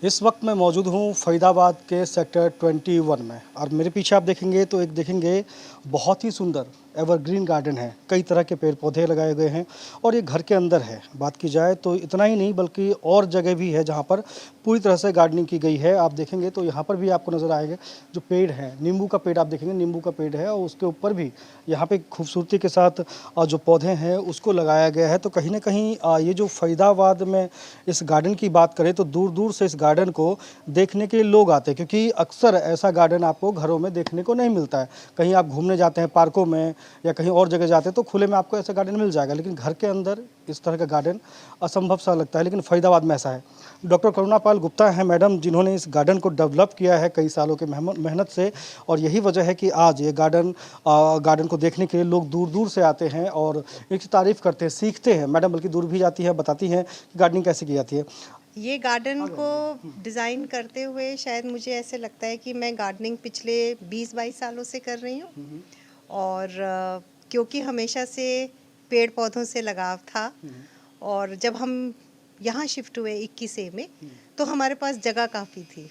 इस वक्त मैं मौजूद हूँ फरीदाबाद के सेक्टर 21 में और मेरे पीछे आप देखेंगे तो एक देखेंगे बहुत ही सुंदर एवरग्रीन गार्डन है। कई तरह के पेड़ पौधे लगाए गए हैं और ये घर के अंदर है। बात की जाए तो इतना ही नहीं बल्कि और जगह भी है जहाँ पर पूरी तरह से गार्डनिंग की गई है। आप देखेंगे तो यहाँ पर भी आपको नज़र आएगा जो पेड़ है, नींबू का पेड़ आप देखेंगे, नींबू का पेड़ है और उसके ऊपर भी यहाँ पे खूबसूरती के साथ जो पौधे हैं उसको लगाया गया है। तो कहीं ना कहीं ये जो फरीदाबाद में इस गार्डन की बात करें तो दूर दूर से इस गार्डन को देखने के लिए लोग आते हैं, क्योंकि अक्सर ऐसा गार्डन आपको घरों में देखने को नहीं मिलता है। कहीं आप घूमने जाते हैं पार्कों में या कहीं और जगह जाते हैं तो खुले में आपको ऐसा गार्डन मिल जाएगा, लेकिन घर के अंदर इस तरह का गार्डन असंभव सा लगता है, लेकिन फरीदाबाद में ऐसा है। डॉक्टर करुणापाल गुप्ता हैं मैडम, जिन्होंने इस गार्डन को डेवलप किया है कई सालों के मेहनत से, और यही वजह है कि आज ये गार्डन को देखने के लिए लोग दूर दूर से आते हैं और इसकी तारीफ़ करते हैं, सीखते हैं। मैडम बल्कि दूर भी जाती है, बताती हैं कि गार्डनिंग कैसे की जाती है। ये गार्डन को डिज़ाइन करते हुए शायद मुझे ऐसे लगता है कि मैं गार्डनिंग पिछले 20-22 सालों से कर रही हूँ। और क्योंकि हमेशा से पेड़ पौधों से लगाव था, और जब हम यहाँ शिफ्ट हुए 21 में तो हमारे पास जगह काफ़ी थी।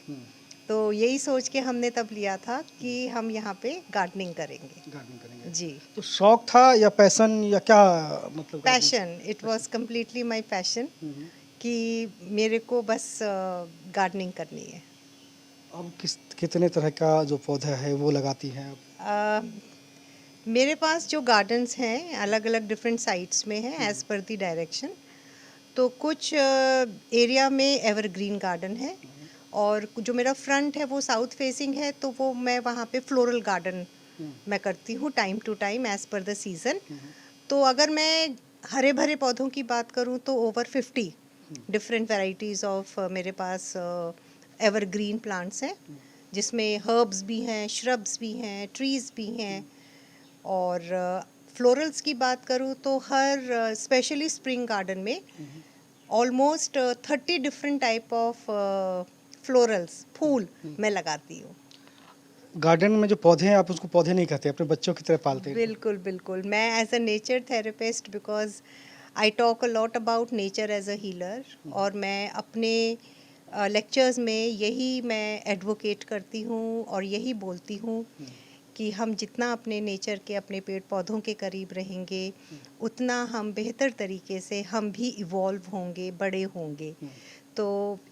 तो यही सोच के हमने तब लिया था कि हम यहाँ पे गार्डनिंग करेंगे। जी, तो शौक था या पैशन या क्या, मतलब passion, it was completely my passion कि मेरे को बस गार्डनिंग करनी है। अब कितने तरह का जो पौधा है वो लगाती हैं आप? मेरे पास जो गार्डन्स हैं अलग अलग डिफरेंट साइट्स में हैं एज़ पर दी डायरेक्शन। तो कुछ एरिया में एवरग्रीन गार्डन है, और जो मेरा फ्रंट है वो साउथ फेसिंग है, तो वो मैं वहाँ पे फ्लोरल गार्डन मैं करती हूँ time to time as per the season. तो अगर मैं हरे भरे पौधों की बात करूँ तो ओवर 50 डिफरेंट वैराइटीज़ ऑफ मेरे पास एवरग्रीन प्लांट्स हैं, जिसमें हर्ब्स भी हैं, श्रब्स भी हैं, ट्रीज़ भी हैं। और फ्लोरल्स की बात करूँ तो हर स्पेशली स्प्रिंग गार्डन में almost 30 different type of florals फूल मैं लगाती हूँ। गार्डन में जो पौधे हैं आप उसको पौधे नहीं कहते, अपने बच्चों की तरह पालते हैं। बिल्कुल बिल्कुल, मैं as a nature therapist, because I talk a lot about nature as a healer, और मैं अपने लेक्चर्स में यही मैं एडवोकेट करती हूँ और यही बोलती हूँ कि हम जितना अपने नेचर के, अपने पेड़ पौधों के करीब रहेंगे उतना हम बेहतर तरीके से हम भी इवॉल्व होंगे, बड़े होंगे। तो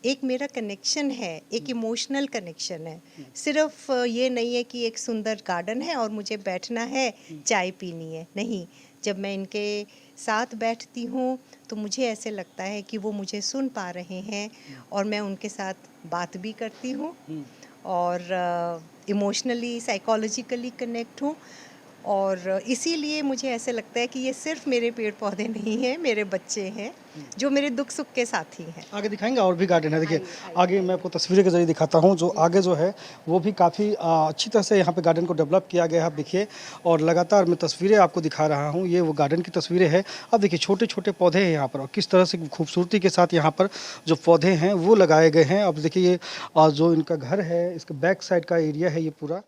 एक मेरा कनेक्शन है, एक इमोशनल कनेक्शन है। सिर्फ ये नहीं है कि एक सुंदर गार्डन है और मुझे बैठना है, चाय पीनी है, नहीं। जब मैं इनके साथ बैठती हूँ तो मुझे ऐसे लगता है कि वो मुझे सुन पा रहे हैं और मैं उनके साथ बात भी करती हूँ, और इमोशनली साइकोलॉजिकली कनेक्ट हूँ। और इसीलिए मुझे ऐसे लगता है कि ये सिर्फ मेरे पेड़ पौधे नहीं हैं, मेरे बच्चे हैं जो मेरे दुख सुख के साथी हैं। आगे दिखाएंगे, और भी गार्डन है। देखिए आगे मैं आपको तस्वीरें के जरिए दिखाता हूँ। जो आगे जो है वो भी काफ़ी अच्छी तरह से यहाँ पे गार्डन को डेवलप किया गया है। आप देखिए, और लगातार मैं तस्वीरें आपको दिखा रहा हूँ। ये वो गार्डन की तस्वीरें हैं। अब देखिए छोटे छोटे पौधे हैं यहाँ पर, और किस तरह से खूबसूरती के साथ यहाँ पर जो पौधे हैं वो लगाए गए हैं। अब देखिए ये जो इनका घर है, इसका बैक साइड का एरिया है ये पूरा।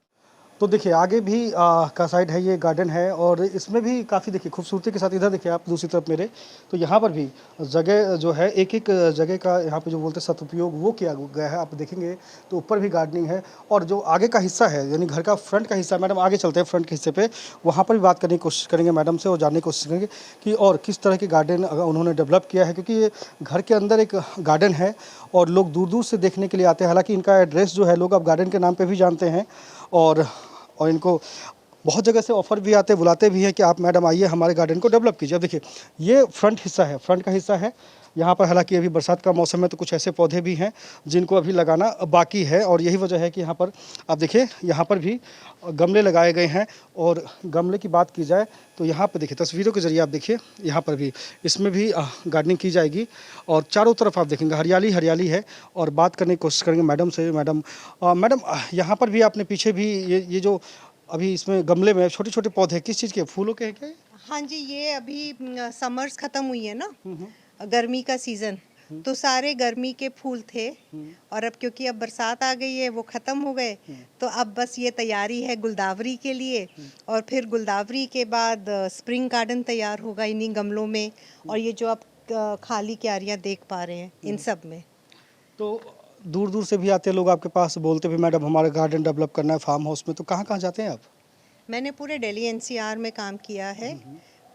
तो देखिए आगे भी का साइड है, ये गार्डन है, और इसमें भी काफ़ी देखिए खूबसूरती के साथ। इधर देखिए आप दूसरी तरफ मेरे, तो यहाँ पर भी जगह जो है, एक एक जगह का यहाँ पे जो बोलते हैं सदुपयोग वो किया गया है। आप देखेंगे तो ऊपर भी गार्डनिंग है, और जो आगे का हिस्सा है यानी घर का फ्रंट का हिस्सा, मैडम आगे चलते हैं फ्रंट के हिस्से पे, वहाँ पर भी बात करने की कोशिश करेंगे मैडम से और जानने की कोशिश करेंगे कि और किस तरह के गार्डन उन्होंने डेवलप किया है, क्योंकि ये घर के अंदर एक गार्डन है और लोग दूर दूर से देखने के लिए आते हैं। हालाँकि इनका एड्रेस जो है लोग अब गार्डन के नाम पर भी जानते हैं, और इनको बहुत जगह से ऑफ़र भी आते हैं, बुलाते भी हैं कि आप मैडम आइए हमारे गार्डन को डेवलप कीजिए। अब देखिए ये फ्रंट हिस्सा है, फ्रंट का हिस्सा है। यहाँ पर हालांकि अभी बरसात का मौसम है तो कुछ ऐसे पौधे भी हैं जिनको अभी लगाना बाकी है, और यही वजह है कि यहाँ पर आप देखिए यहाँ पर भी गमले लगाए गए हैं। और गमले की बात की जाए तो यहाँ पर देखिए तस्वीरों के ज़रिए आप देखिए यहाँ पर भी, इसमें भी गार्डनिंग की जाएगी, और चारों तरफ आप देखेंगे हरियाली हरियाली है। और बात करने की कोशिश करेंगे मैडम से। मैडम यहाँ पर भी आपने पीछे भी ये जो अभी इसमें गमले में छोटे छोटे पौधे किस चीज़ के, फूलों के हैं क्या? हाँ जी, ये अभी समर्स ख़त्म हुई है ना, गर्मी का सीज़न, तो सारे गर्मी के फूल थे। और अब क्योंकि अब बरसात आ गई है, वो ख़त्म हो गए, तो अब बस ये तैयारी है गुलदावरी के लिए। और फिर गुलदावरी के बाद स्प्रिंग गार्डन तैयार होगा इन्हीं गमलों में, और ये जो आप खाली क्यारियाँ देख पा रहे हैं इन सब में। तो दूर दूर से भी आते हैं लोग आपके पास, बोलते भी मैडम हमारा गार्डन डेवलप करना है फार्म हाउस में, तो कहाँ कहाँ जाते हैं आप? मैंने पूरे दिल्ली एनसीआर में काम किया है।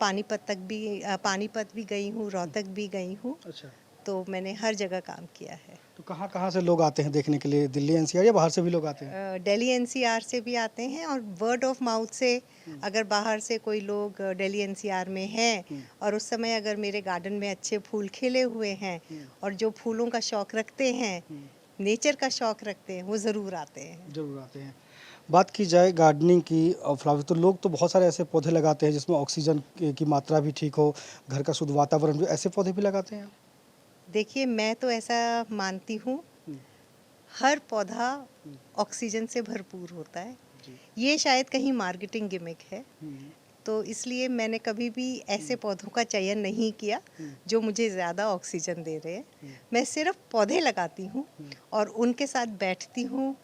पानीपत भी गई हूँ, रोहतक भी गई हूँ, अच्छा, तो मैंने हर जगह काम किया है। तो कहाँ कहाँ से लोग आते हैं देखने के लिए? दिल्ली एनसीआर या बाहर से भी लोग आते हैं? दिल्ली एनसीआर से भी आते हैं और वर्ड ऑफ माउथ से, अगर बाहर से कोई लोग दिल्ली एनसीआर में हैं और उस समय अगर मेरे गार्डन में अच्छे फूल खिले हुए हैं और जो फूलों का शौक रखते हैं, नेचर का शौक रखते हैं, वो ज़रूर आते हैं। जरूर आते हैं। बात की जाए गार्डनिंग की और फ्लावर, तो लोग तो बहुत सारे ऐसे पौधे लगाते हैं जिसमें ऑक्सीजन की मात्रा भी ठीक हो, घर का शुद्ध वातावरण भी, ऐसे पौधे भी लगाते हैं आप? देखिए, मैं तो ऐसा मानती हूँ, हर पौधा ऑक्सीजन से भरपूर होता है। जी। ये शायद कहीं मार्केटिंग गिमिक है, हम्म, तो इसलिए मैंने कभी भी ऐसे पौधों का चयन नहीं किया जो मुझे ज़्यादा ऑक्सीजन दे रहे हैं। मैं सिर्फ पौधे लगाती हूँ और उनके साथ बैठती हूँ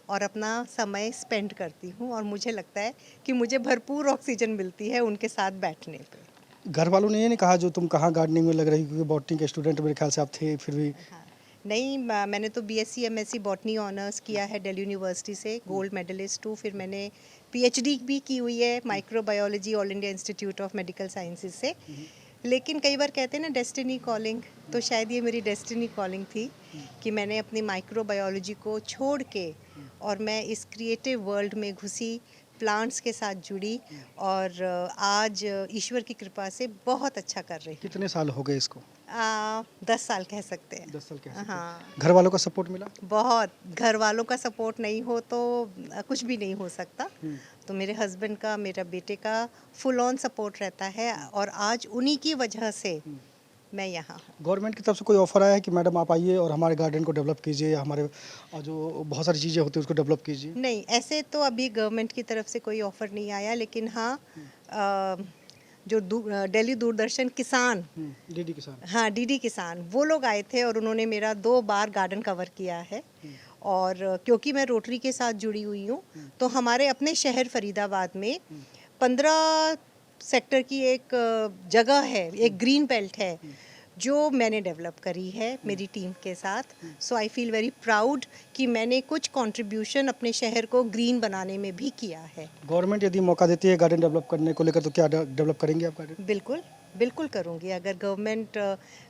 और अपना समय स्पेंड करती हूँ और मुझे लगता है कि मुझे भरपूर ऑक्सीजन मिलती है उनके साथ बैठने पे। घर वालों ने ये नहीं कहा जो तुम कहाँ गार्डनिंग में लग रही, क्योंकि बॉटनी के स्टूडेंट मेरे ख्याल से आप थे फिर भी? हाँ, नहीं, मैंने तो बीएससी एमएससी बॉटनी ऑनर्स किया है दिल्ली यूनिवर्सिटी से, गोल्ड मेडलिस्ट हूँ। फिर मैंने पीएचडी भी की हुई है microbiology all India institute of medical sciences से। लेकिन कई बार कहते हैं ना डेस्टिनी कॉलिंग, तो शायद ये मेरी डेस्टिनी कॉलिंग थी कि मैंने अपनी माइक्रोबायोलॉजी को छोड़ के और मैं इस क्रिएटिव वर्ल्ड में घुसी, प्लांट्स के साथ जुड़ी और आज ईश्वर की कृपा से बहुत अच्छा कर रही हूँ। कितने साल हो गए इसको? 10 साल कह सकते हैं। 10 साल कह सकते हैं। हाँ, घर वालों का सपोर्ट मिला? बहुत। घर वालों का सपोर्ट नहीं हो तो कुछ भी नहीं हो सकता। हम्म। तो मेरे हस्बैंड का, मेरा बेटे का फुल ऑन सपोर्ट रहता है और आज उन्हीं की वजह से मैं यहाँ हूँ। गवर्नमेंट की तरफ से कोई ऑफर आया है कि मैडम आप आइए और हमारे गार्डन को डेवलप कीजिए, हमारे जो बहुत सारी चीज़ें होती हैं उसको डेवलप कीजिए? नहीं, ऐसे तो अभी गवर्नमेंट की तरफ से कोई ऑफर नहीं आया, लेकिन हाँ, जो दिल्ली दूरदर्शन किसान, डीडी किसान। हाँ, डीडी किसान, वो लोग आए थे और उन्होंने मेरा 2 बार गार्डन कवर किया है। और क्योंकि मैं रोटरी के साथ जुड़ी हुई हूँ, तो हमारे अपने शहर फरीदाबाद में 15 सेक्टर की एक जगह है, एक ग्रीन बेल्ट है, जो मैंने डेवलप करी है मेरी टीम के साथ। सो आई फील वेरी प्राउड कि मैंने कुछ कंट्रीब्यूशन अपने शहर को ग्रीन बनाने में भी किया है। गवर्नमेंट यदि मौका देती है गार्डन डेवलप करने को लेकर, तो क्या डेवलप करेंगे आप गार्डन? बिल्कुल, बिल्कुल करूँगी। अगर गवर्नमेंट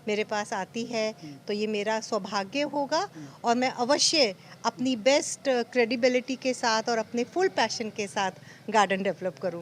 मेरे पास आती है तो ये मेरा सौभाग्य होगा और मैं अवश्य अपनी बेस्ट क्रेडिबिलिटी के साथ और अपने फुल पैशन के साथ गार्डन डेवलप करूँगी।